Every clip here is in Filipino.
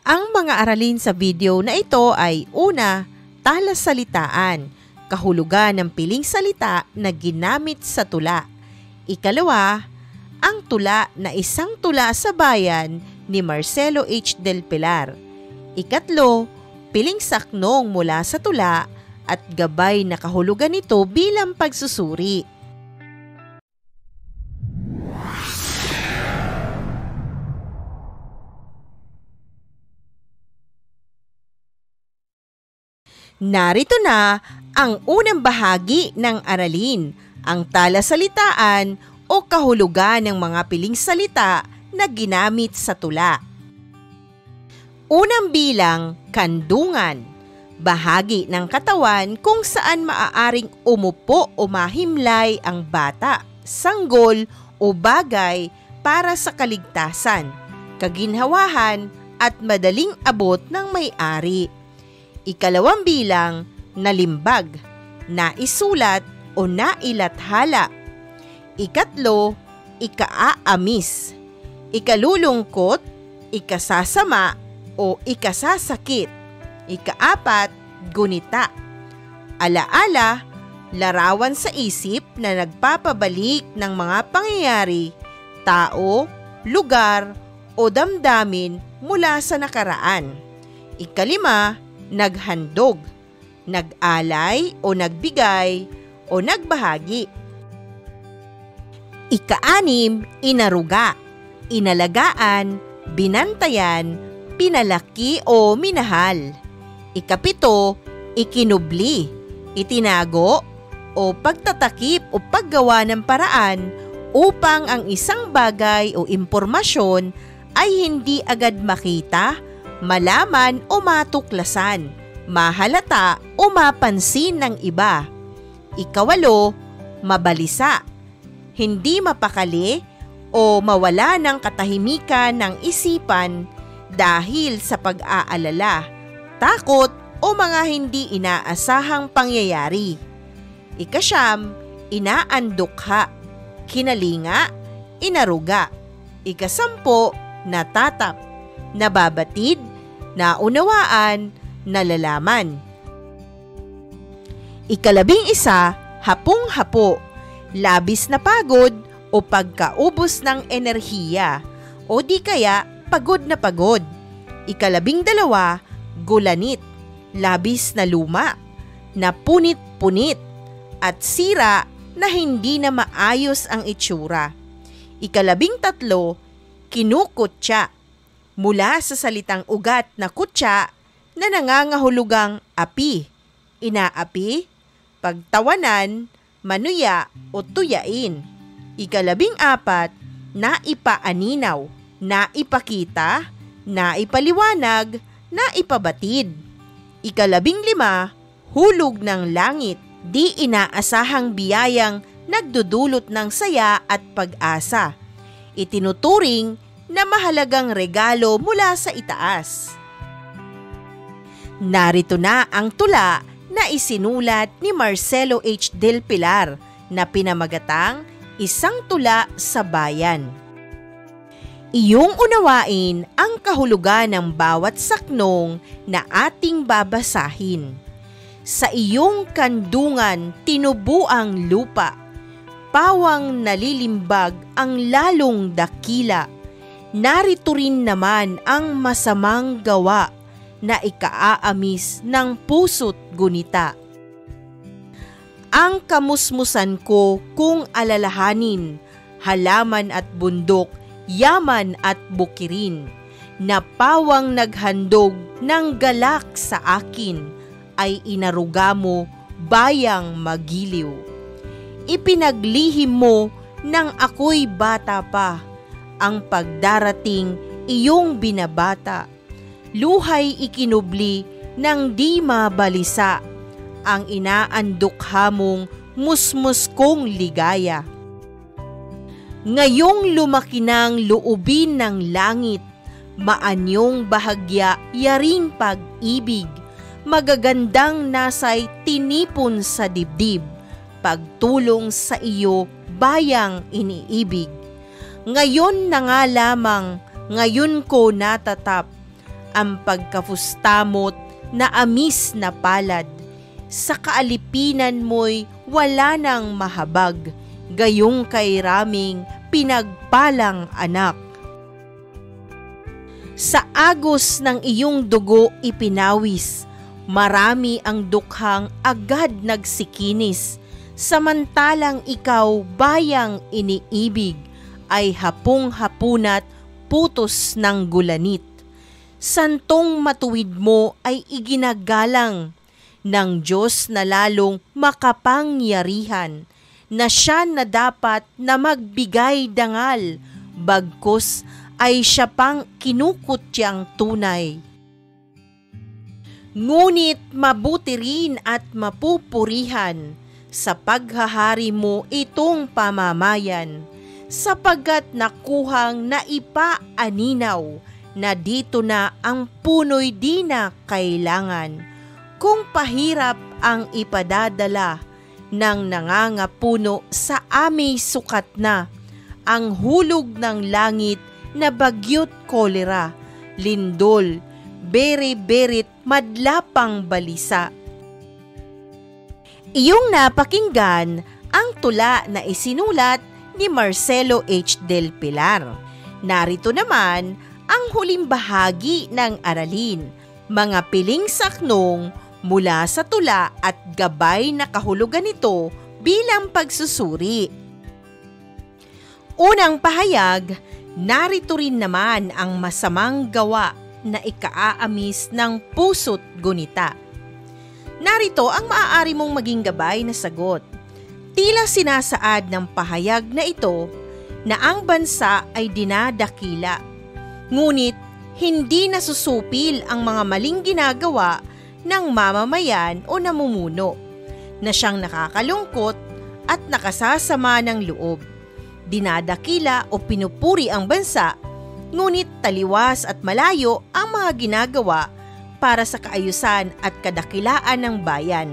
Ang mga aralin sa video na ito ay una, talasalitaan, kahulugan ng piling salita na ginamit sa tula. Ikalawa, ang tula na isang tula sa bayan ni Marcelo H. del Pilar. Ikatlo, piling saknong mula sa tula at gabay na kahulugan nito bilang pagsusuri. Narito na ang unang bahagi ng aralin, ang talasalitaan o kahulugan ng mga piling salita na ginamit sa tula. Unang bilang, kandungan, bahagi ng katawan kung saan maaaring umupo o mahimlay ang bata, sanggol o bagay para sa kaligtasan, kaginhawahan at madaling abot ng may-ari. Ikalawang bilang, nalimbag, naisulat o nailathala. Ikatlo, ikaaamis, ikalulungkot, ikasasama o ikasasakit. Ikaapat, gunita. Alaala, larawan sa isip na nagpapabalik ng mga pangyayari, tao, lugar o damdamin mula sa nakaraan. Ikalima, naghandog, nag-alay o nagbigay o nagbahagi. Ikaanim, inaruga, inalagaan, binantayan, pinalaki o minahal. Ikapito, ikinubli, itinago o pagtatakip o paggawa ng paraan upang ang isang bagay o impormasyon ay hindi agad makita, malaman o matuklasan, mahalata o mapansin ng iba. Ikawalo, mabalisa, hindi mapakali o mawala ng katahimikan ng isipan dahil sa pag-aalala, takot o mga hindi inaasahang pangyayari. Ikasyam, inaandukha, kinalinga, inaruga. Ikasampo, natatap, nababatid, naunawaan, nalalaman. Ikalabing isa, hapong-hapo, labis na pagod o pagkaubos ng enerhiya o di kaya pagod na pagod. Ikalabing dalawa, gulanit, labis na luma, napunit-punit at sira na hindi na maayos ang itsura. Ikalabing tatlo, kinukutya, mula sa salitang ugat na kutya na nangangahulugang api, inaapi, pagtawanan, manuya o tuyain. Ikalabing apat, naipaaninaw, naipakita, naipaliwanag, naipabatid. Ikalabing lima, hulog ng langit, di inaasahang biyayang nagdudulot ng saya at pag-asa. Itinuturing na mahalagang regalo mula sa itaas. Narito na ang tula na isinulat ni Marcelo H. del Pilar na pinamagatang Isang Tula sa Bayan. Iyong unawain ang kahulugan ng bawat saknong na ating babasahin. Sa iyong kandungan tinubuang lupa, pawang nalilimbag ang lalong dakila. Narito rin naman ang masamang gawa na ikaaamis ng puso't gunita. Ang kamusmusan ko kung alalahanin, halaman at bundok, yaman at bukirin, na pawang naghandog ng galak sa akin, ay inaruga mo bayang magiliw. Ipinaglihim mo nang ako'y bata pa, ang pagdarating iyong binabata. Luhay ikinubli nang di mabalisa, ang inaandukha mong musmus kong ligaya. Ngayong lumaki ng loobin ng langit, maanyong bahagya yaring pag-ibig, magagandang nasa'y tinipon sa dibdib, pagtulong sa iyo bayang iniibig. Ngayon na nga lamang, ngayon ko natatap, ang pagkafustamot na amis na palad. Sa kaalipinan mo'y wala nang mahabag, gayong kay raming pinagpalang anak. Sa agos ng iyong dugo ipinawis, marami ang dukhang agad nagsikinis, samantalang ikaw bayang iniibig, ay hapong-hapunat putos ng gulanit. Santong matuwid mo ay iginagalang ng Diyos na lalong makapangyarihan, na siya na dapat na magbigay dangal, bagkus ay siya pang kinukutyang tunay. Ngunit mabuti rin at mapupurihan sa paghahari mo itong pamamayan, sapagkat nakuhang naipaaninaw na dito na ang puno'y di na kailangan. Kung pahirap ang ipadadala ng nangangapuno sa aming sukat na, ang hulog ng langit na bagyo't kolera, lindol, beri-berit madlapang balisa. Iyong napakinggan ang tula na isinulat ni Marcelo H. del Pilar. Narito naman ang huling bahagi ng aralin, mga piling saknong mula sa tula at gabay na kahulugan nito bilang pagsusuri. Unang pahayag, narito rin naman ang masamang gawa na ikaaamis ng puso't gunita. Narito ang maaari mong maging gabay na sagot. Tila sinasaad ng pahayag na ito na ang bansa ay dinadakila, ngunit hindi nasusupil ang mga maling ginagawa ng mamamayan o namumuno, na siyang nakakalungkot at nakasasama ng loob. Dinadakila o pinupuri ang bansa, ngunit taliwas at malayo ang mga ginagawa para sa kaayusan at kadakilaan ng bayan.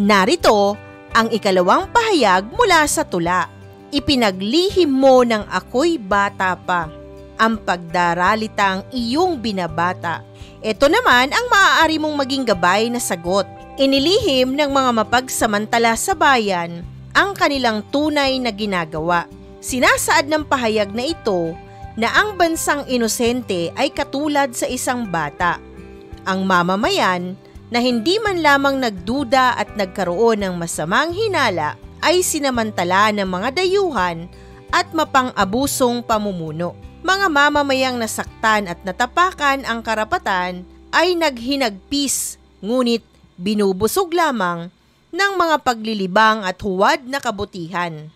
Narito ang ikalawang pahayag mula sa tula. Ipinaglihim mo ng ako'y bata pa, ang pagdaralitang iyong binabata. Ito naman ang maaari mong maging gabay na sagot. Inilihim ng mga mapagsamantala sa bayan ang kanilang tunay na ginagawa. Sinasaad ng pahayag na ito na ang bansang inosente ay katulad sa isang bata. Ang mamamayan na hindi man lamang nagduda at nagkaroon ng masamang hinala ay sinamantala ng mga dayuhan at mapang-abusong pamumuno. Mga mamamayang nasaktan at natapakan ang karapatan ay naghinagpis, ngunit binubusog lamang ng mga paglilibang at huwad na kabutihan.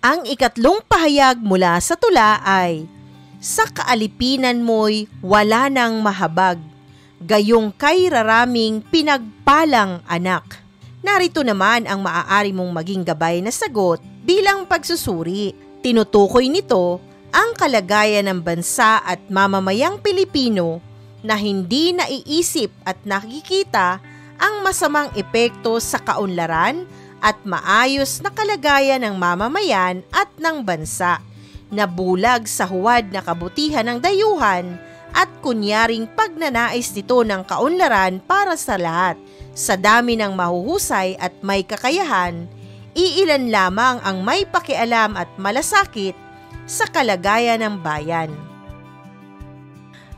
Ang ikatlong pahayag mula sa tula ay, sa kaalipinan mo'y wala nang mahabag, gayong kay raraming pinagpalang anak. Narito naman ang maaari mong maging gabay na sagot bilang pagsusuri. Tinutukoy nito ang kalagayan ng bansa at mamamayang Pilipino na hindi naiisip at nakikita ang masamang epekto sa kaunlaran at maayos na kalagayan ng mamamayan at ng bansa, na bulag sa huwad na kabutihan ng dayuhan at kunyaring pagnanais nito ng kaunlaran para sa lahat. Sa dami ng mahuhusay at may kakayahan, iilan lamang ang may pakialam at malasakit sa kalagayan ng bayan.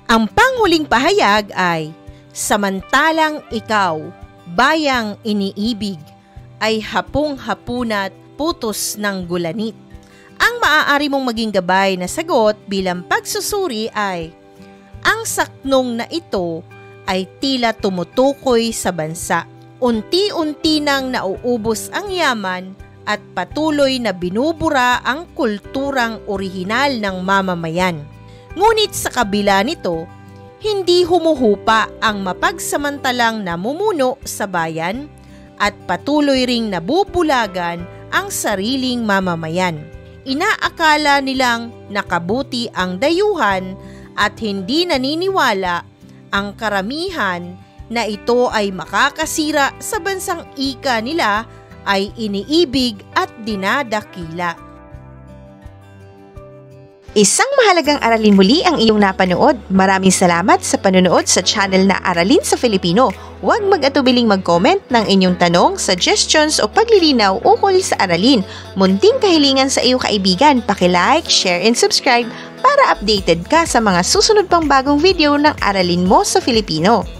Ang panghuling pahayag ay, samantalang ikaw, bayang iniibig, ay hapong-hapunat putos ng gulanit. Ang maaari mong maging gabay na sagot bilang pagsusuri ay, ang saknong na ito ay tila tumutukoy sa bansa. Unti-unti nang nauubos ang yaman at patuloy na binubura ang kulturang orihinal ng mamamayan. Ngunit sa kabila nito, hindi humuhupa ang mapagsamantalang namumuno sa bayan at patuloy ring nabubulagan ang sariling mamamayan. Inaakala nilang nakabuti ang dayuhan at hindi naniniwala ang karamihan na ito ay makakasira sa bansang ika nila ay iniibig at dinadakila. Isang mahalagang aralin muli ang iyong napanood. Maraming salamat sa panonood sa channel na Aralin sa Filipino. Huwag mag-atubiling mag-comment ng inyong tanong, suggestions o paglilinaw ukol sa aralin. Munting kahilingan sa iyong kaibigan, paki-like, share and subscribe para updated ka sa mga susunod pang bagong video ng Aralin mo sa Filipino.